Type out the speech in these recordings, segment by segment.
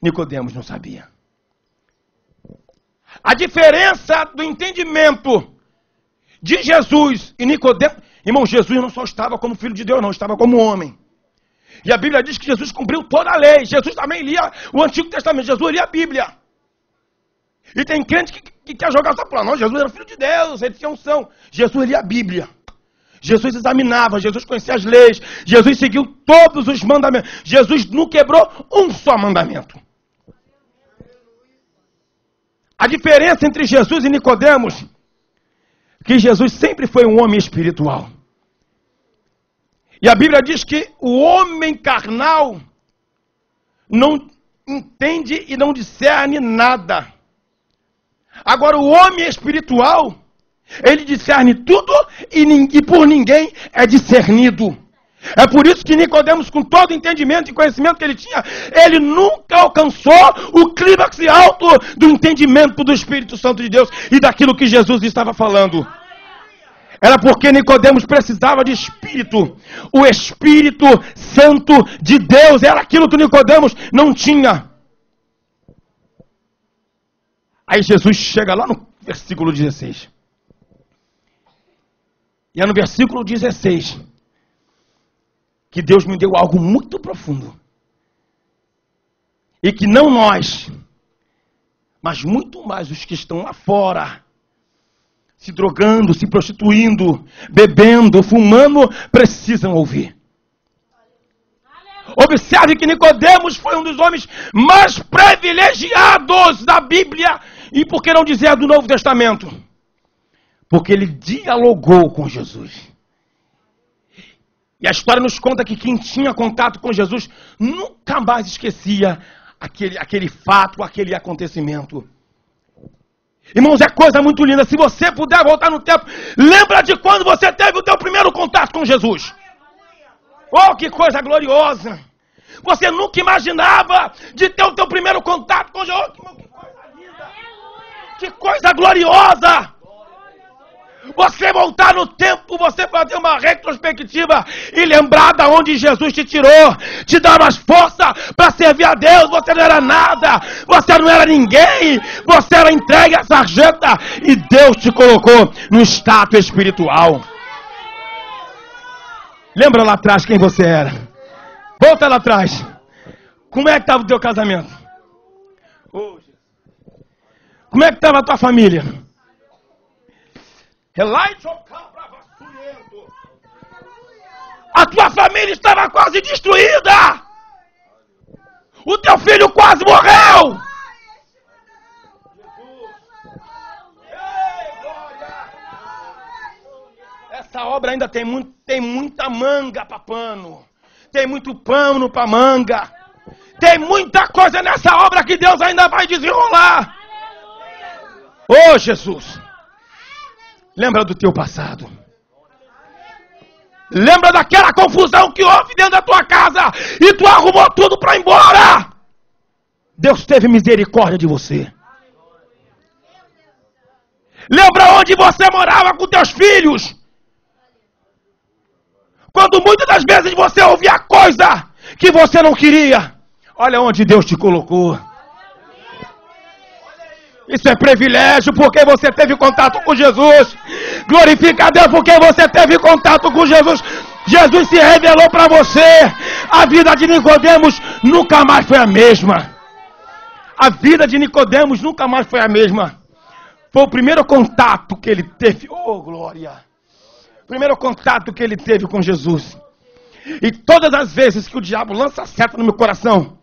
Nicodemos não sabia. A diferença do entendimento de Jesus e Nicodemos... Irmão, Jesus não só estava como filho de Deus, não, estava como homem. E a Bíblia diz que Jesus cumpriu toda a lei. Jesus também lia o Antigo Testamento. Jesus lia a Bíblia. E tem crente que quer jogar só para não, Jesus era filho de Deus, ele tinha unção. Jesus lia a Bíblia. Jesus examinava, Jesus conhecia as leis, Jesus seguiu todos os mandamentos. Jesus não quebrou um só mandamento. A diferença entre Jesus e Nicodemos é que Jesus sempre foi um homem espiritual. E a Bíblia diz que o homem carnal não entende e não discerne nada. Agora o homem espiritual, ele discerne tudo e por ninguém é discernido. É por isso que Nicodemos, com todo o entendimento e conhecimento que ele tinha, ele nunca alcançou o clímax alto do entendimento do Espírito Santo de Deus e daquilo que Jesus estava falando. Era porque Nicodemos precisava de Espírito. O Espírito Santo de Deus era aquilo que Nicodemos não tinha. Aí Jesus chega lá no versículo 16. E é no versículo 16 que Deus me deu algo muito profundo. E que não nós, mas muito mais os que estão lá fora, se drogando, se prostituindo, bebendo, fumando, precisam ouvir. Observe que Nicodemos foi um dos homens mais privilegiados da Bíblia. E por que não dizer do Novo Testamento? Porque ele dialogou com Jesus. E a história nos conta que quem tinha contato com Jesus nunca mais esquecia aquele fato, aquele acontecimento. Irmãos, é coisa muito linda. Se você puder voltar no tempo, lembra de quando você teve o teu primeiro contato com Jesus. Oh, que coisa gloriosa! Você nunca imaginava de ter o teu primeiro contato com Jesus. Oh, que coisa linda! Que coisa gloriosa! Você voltar no tempo, você fazer uma retrospectiva e lembrar de onde Jesus te tirou, te dar mais força para servir a Deus. Você não era nada, você não era ninguém, você era entregue à sarjeta e Deus te colocou no status espiritual. Lembra lá atrás quem você era? Volta lá atrás. Como é que estava o teu casamento? Como é que estava a tua família? A tua família estava quase destruída. O teu filho quase morreu. Essa obra ainda tem muita manga para pano. Tem muito pano para manga. Tem muita coisa nessa obra que Deus ainda vai desenrolar. Oh, Jesus. Lembra do teu passado. Lembra daquela confusão que houve dentro da tua casa e tu arrumou tudo para ir embora. Deus teve misericórdia de você. Lembra onde você morava com teus filhos? Quando muitas das vezes você ouvia coisa que você não queria. Olha onde Deus te colocou. Isso é privilégio porque você teve contato com Jesus. Glorifica a Deus porque você teve contato com Jesus. Jesus se revelou para você. A vida de Nicodemos nunca mais foi a mesma. A vida de Nicodemos nunca mais foi a mesma. Foi o primeiro contato que ele teve. Oh, glória! O primeiro contato que ele teve com Jesus. E todas as vezes que o diabo lança seta no meu coração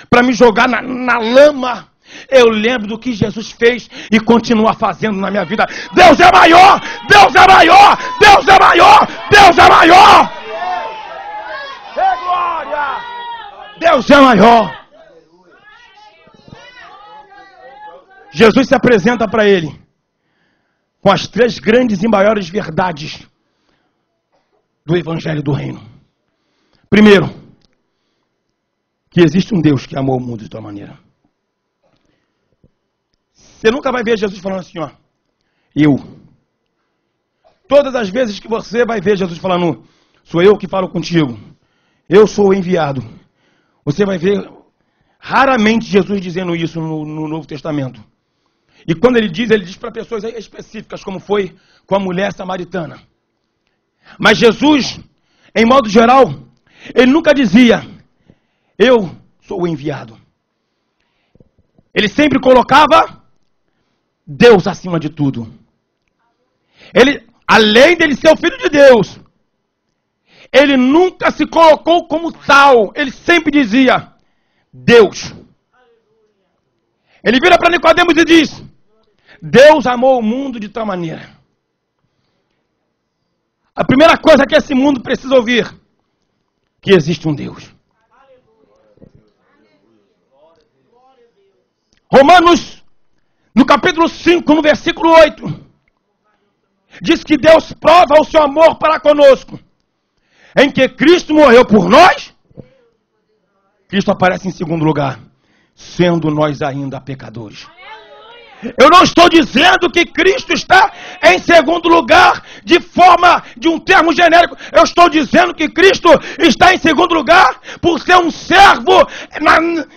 para me jogar na lama, eu lembro do que Jesus fez e continua fazendo na minha vida. Deus é maior! Deus é maior! Deus é maior! Deus é maior! É glória! Deus é maior! Jesus se apresenta para ele com as 3 grandes e maiores verdades do Evangelho do Reino. Primeiro, que existe um Deus que amou o mundo de tua maneira. Você nunca vai ver Jesus falando assim, ó, eu. Todas as vezes que você vai ver Jesus falando, sou eu que falo contigo, eu sou o enviado. Você vai ver Raramente Jesus dizendo isso no Novo Testamento. E quando ele diz para pessoas específicas, como foi com a mulher samaritana. Mas Jesus, em modo geral, ele nunca dizia, eu sou o enviado. Ele sempre colocava Deus acima de tudo. Ele, além dele ser o Filho de Deus, ele nunca se colocou como tal. Ele sempre dizia, Deus. Ele vira para Nicodemos e diz, Deus amou o mundo de tal maneira. A primeira coisa que esse mundo precisa ouvir, que existe um Deus. Romanos, no capítulo 5, no versículo 8, diz que Deus prova o seu amor para conosco, em que Cristo morreu por nós. Cristo aparece em segundo lugar, sendo nós ainda pecadores. Eu não estou dizendo que Cristo está em segundo lugar de forma de um termo genérico. Eu estou dizendo que Cristo está em segundo lugar por ser um servo,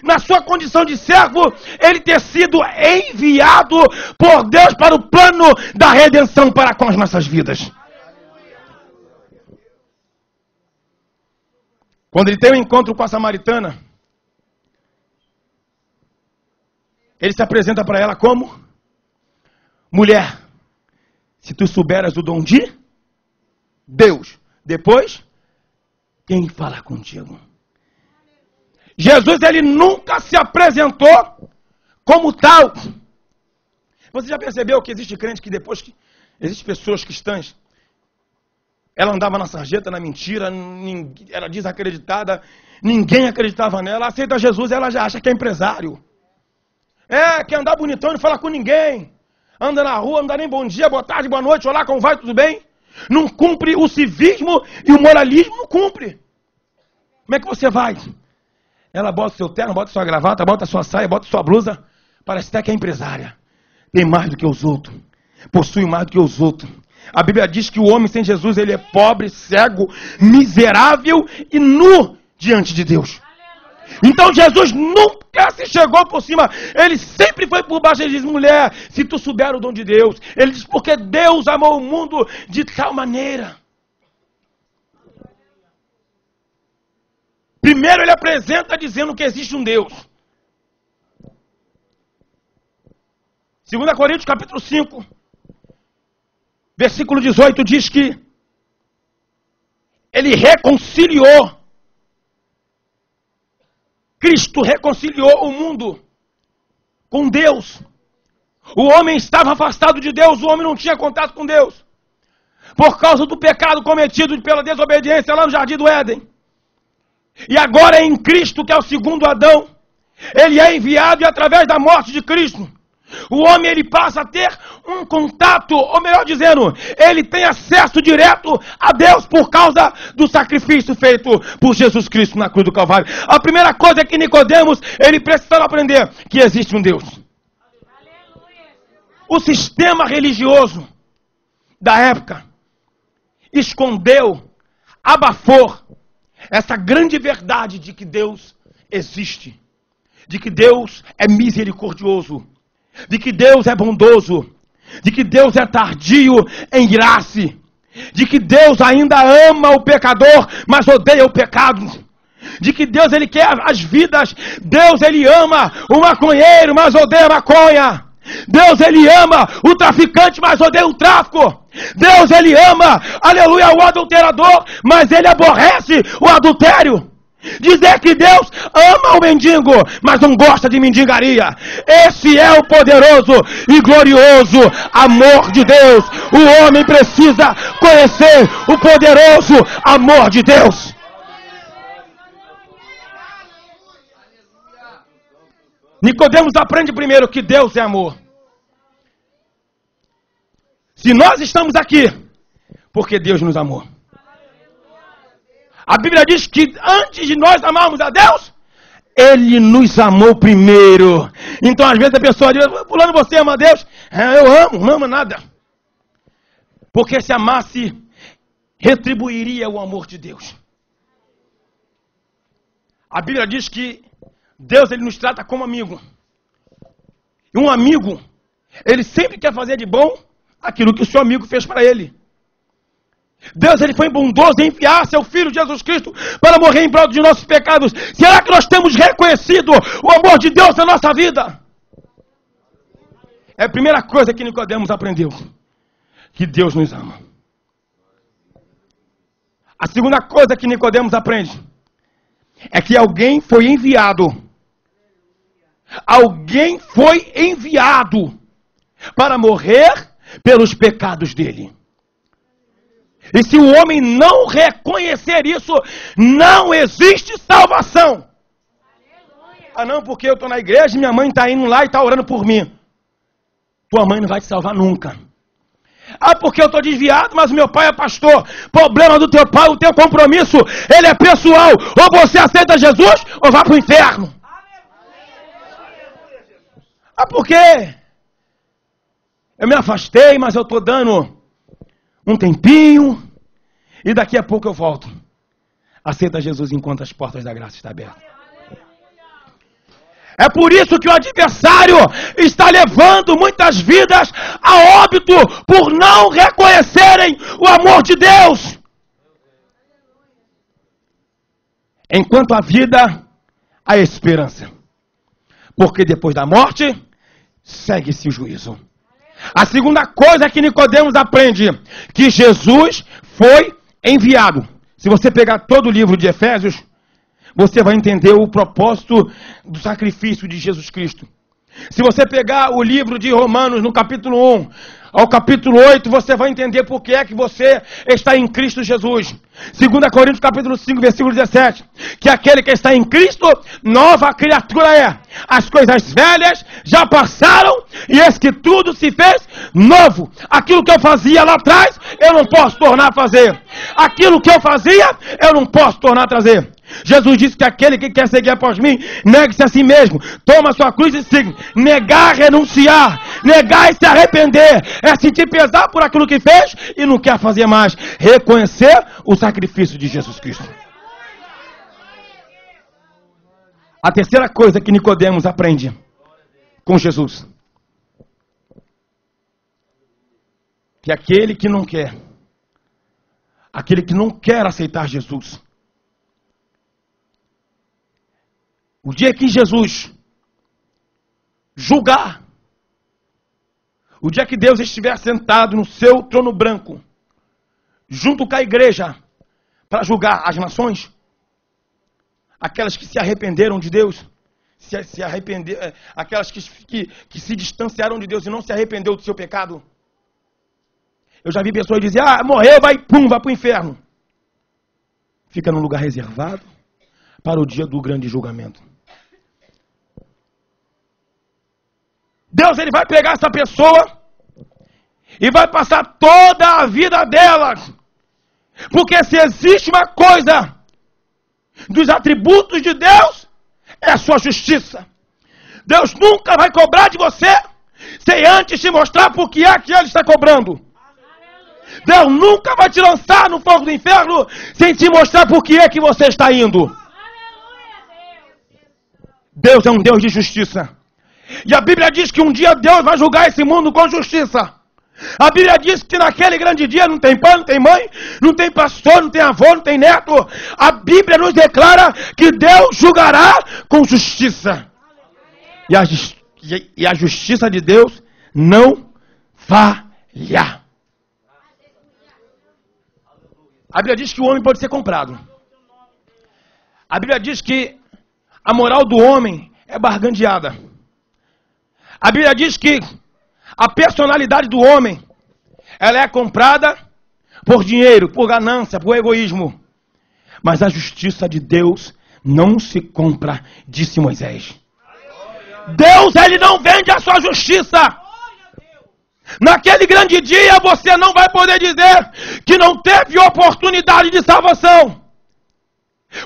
na sua condição de servo, ele ter sido enviado por Deus para o plano da redenção para com as nossas vidas. Quando ele tem um encontro com a samaritana, ele se apresenta para ela como? Mulher, se tu souberas o dom de Deus, depois, quem fala contigo? Jesus, ele nunca se apresentou como tal. Você já percebeu que existe crente que depois que... Existem pessoas cristãs, ela andava na sarjeta, na mentira, era desacreditada, ninguém acreditava nela, aceita Jesus, ela já acha que é empresário. Quer andar bonitão e não falar com ninguém. Anda na rua, não dá nem bom dia, boa tarde, boa noite, olá, como vai, tudo bem? Não cumpre o civismo e o moralismo, não cumpre. Como é que você vai? Ela bota o seu terno, bota a sua gravata, bota a sua saia, bota a sua blusa, parece até que é empresária. Tem mais do que os outros, possui mais do que os outros. A Bíblia diz que o homem sem Jesus, ele é pobre, cego, miserável e nu diante de Deus. Então Jesus nunca se chegou por cima, ele sempre foi por baixo. Ele diz, mulher, se tu souber o dom de Deus. Ele diz, porque Deus amou o mundo de tal maneira. Primeiro ele apresenta dizendo que existe um Deus. 2 Coríntios capítulo 5, versículo 18 diz que ele reconciliou. Cristo reconciliou o mundo com Deus. O homem estava afastado de Deus, o homem não tinha contato com Deus. Por causa do pecado cometido pela desobediência lá no Jardim do Éden. E agora é em Cristo, que é o segundo Adão, ele é enviado e através da morte de Cristo, o homem ele passa a ter um contato, ou melhor dizendo, ele tem acesso direto a Deus por causa do sacrifício feito por Jesus Cristo na cruz do Calvário. A primeira coisa é que Nicodemos, ele precisava aprender que existe um Deus. O sistema religioso da época escondeu, abafou essa grande verdade de que Deus existe, de que Deus é misericordioso, de que Deus é bondoso, de que Deus é tardio em irar-se, de que Deus ainda ama o pecador, mas odeia o pecado, de que Deus ele quer as vidas, Deus ele ama o maconheiro, mas odeia a maconha, Deus ele ama o traficante, mas odeia o tráfico, Deus ele ama, aleluia, o adulterador, mas ele aborrece o adultério. Dizer que Deus ama o mendigo, mas não gosta de mendigaria. Esse é o poderoso e glorioso amor de Deus. O homem precisa conhecer o poderoso amor de Deus. Nicodemos aprende primeiro que Deus é amor. Se nós estamos aqui, porque Deus nos amou. A Bíblia diz que antes de nós amarmos a Deus, Ele nos amou primeiro. Então às vezes a pessoa diz, fulano, você ama a Deus? Eu amo, não amo nada. Porque se amasse, retribuiria o amor de Deus. A Bíblia diz que Deus, ele nos trata como amigo. E um amigo, ele sempre quer fazer de bom aquilo que o seu amigo fez para ele. Deus, ele foi bondoso em enviar seu Filho Jesus Cristo para morrer em prol de nossos pecados. Será que nós temos reconhecido o amor de Deus na nossa vida? É a primeira coisa que Nicodemos aprendeu. Que Deus nos ama. A segunda coisa que Nicodemos aprende é que alguém foi enviado. Alguém foi enviado para morrer pelos pecados dele. E se o homem não reconhecer isso, não existe salvação. Ah não, porque eu estou na igreja e minha mãe está indo lá e está orando por mim. Tua mãe não vai te salvar nunca. Ah, porque eu estou desviado, mas o meu pai é pastor. Problema do teu pai, o teu compromisso, ele é pessoal. Ou você aceita Jesus, ou vai para o inferno. Ah, porque eu me afastei, mas eu estou dando um tempinho, e daqui a pouco eu volto. Aceita Jesus enquanto as portas da graça estão abertas. É por isso que o adversário está levando muitas vidas a óbito por não reconhecerem o amor de Deus. Enquanto há vida, há esperança. Porque depois da morte, segue-se o juízo. A segunda coisa que Nicodemos aprende, que Jesus foi enviado. Se você pegar todo o livro de Efésios, você vai entender o propósito do sacrifício de Jesus Cristo. Se você pegar o livro de Romanos, no capítulo 1 ao capítulo 8, você vai entender por que é que você está em Cristo Jesus. 2 Coríntios, capítulo 5, versículo 17. Que aquele que está em Cristo, nova criatura é. As coisas velhas já passaram e eis que tudo se fez novo. Aquilo que eu fazia lá atrás, eu não posso tornar a fazer. Aquilo que eu fazia, eu não posso tornar a trazer. Jesus disse que aquele que quer seguir após mim, negue-se a si mesmo, toma a sua cruz e siga. Negar, renunciar, negar e se arrepender, é sentir pesar por aquilo que fez e não quer fazer mais. Reconhecer o sacrifício de Jesus Cristo. A terceira coisa que Nicodemos aprende com Jesus, que aquele que não quer aceitar Jesus, o dia que Jesus julgar, o dia que Deus estiver sentado no seu trono branco, junto com a igreja, para julgar as nações, aquelas que se arrependeram de Deus, aquelas que se distanciaram de Deus e não se arrependeu do seu pecado. Eu já vi pessoas dizer, morreu, vai para o inferno. Fica num lugar reservado para o dia do grande julgamento. Deus, ele vai pegar essa pessoa e vai passar toda a vida dela. Porque se existe uma coisa dos atributos de Deus, é a sua justiça. Deus nunca vai cobrar de você sem antes te mostrar por que é que ele está cobrando. Deus nunca vai te lançar no fogo do inferno sem te mostrar por que é que você está indo. Deus é um Deus de justiça. E a Bíblia diz que um dia Deus vai julgar esse mundo com justiça. A Bíblia diz que naquele grande dia não tem pai, não tem mãe, não tem pastor, não tem avô, não tem neto. A Bíblia nos declara que Deus julgará com justiça. E a justiça de Deus não falha. A Bíblia diz que o homem pode ser comprado. A Bíblia diz que a moral do homem é bargandeada. A Bíblia diz que a personalidade do homem, ela é comprada por dinheiro, por ganância, por egoísmo. Mas a justiça de Deus não se compra, disse Moisés. Deus, ele não vende a sua justiça. Naquele grande dia você não vai poder dizer que não teve oportunidade de salvação.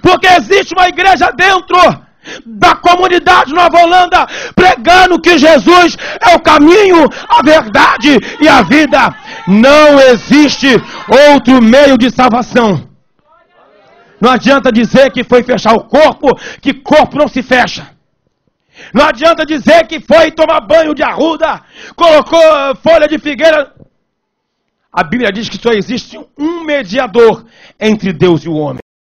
Porque existe uma igreja dentro da comunidade Nova Holanda pregando que Jesus é o caminho, a verdade e a vida. Não existe outro meio de salvação. Não adianta dizer que foi fechar o corpo, que corpo não se fecha. Não adianta dizer que foi tomar banho de arruda, colocou folha de figueira. A Bíblia diz que só existe um mediador entre Deus e o homem.